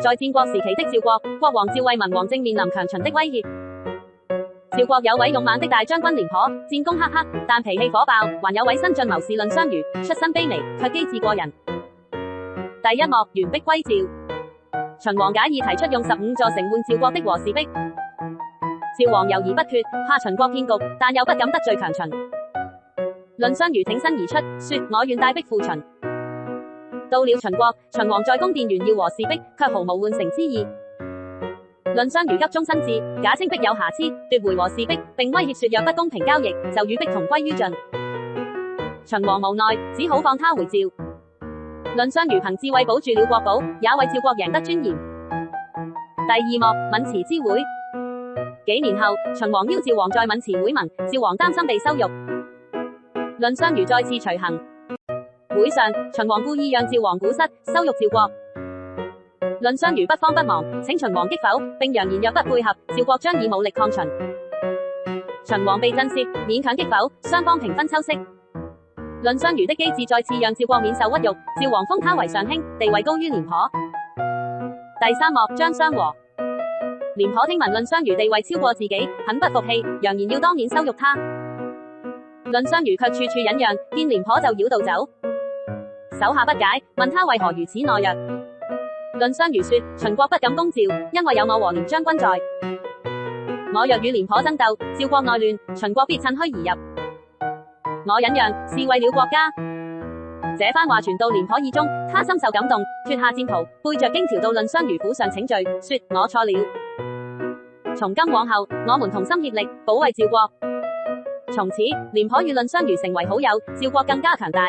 在戰國時期的趙國，國王趙惠文王正面臨強秦的威脅。趙國有位勇猛的大將軍廉頗，戰功赫赫，但脾氣火爆；還有位新晉謀士藺相如，出身卑微，卻機智過人。第一幕，完璧歸趙。秦王解意提出用15座城換趙國的和氏璧，趙王猶豫不決，怕秦國騙局，但又不敢得罪強秦。藺相如挺身而出，說：我願帶璧赴秦。到了秦國，秦王在宮殿炫耀和氏璧，卻毫無換城之意。藺相如急中生智，假稱璧有瑕疵，奪回和氏璧，並威脅說若不公平交易，就與璧同歸於盡。秦王無奈，只好放他回趙。藺相如憑智慧保住了國寶，也為趙國贏得尊嚴。第二幕，渑池之會。幾年後，秦王邀趙王在渑池會盟，趙王擔心被羞辱，藺相如再次隨行。會上，秦王故意讓趙王鼓瑟，羞辱趙國。藺相如不慌不忙，請秦王擊否，並揚言若不配合，趙國將以武力抗秦。秦王被震懾，勉強擊否，雙方平分秋色。藺相如的機智再次讓趙國免受屈辱，趙王封他為上卿，地位高於廉頗。第三幕，將相和。廉頗聽聞藺相如地位超過自己，很不服氣，揚言要當面羞辱他。藺相如卻處處忍讓，見廉頗就繞道走。手下不解，問他為何如此懦弱。藺相如說：秦國不敢攻趙，因為有我和廉將軍在。我若與廉頗爭鬥，趙國內亂，秦國必趁虛而入。我忍讓是為了國家。這番話傳到廉頗耳中，他深受感動，脫下戰袍，背着荊條到藺相如府上請罪，說：我錯了。從今往後，我們同心協力，保衛趙國。從此，廉頗與藺相如成為好友，趙國更加強大。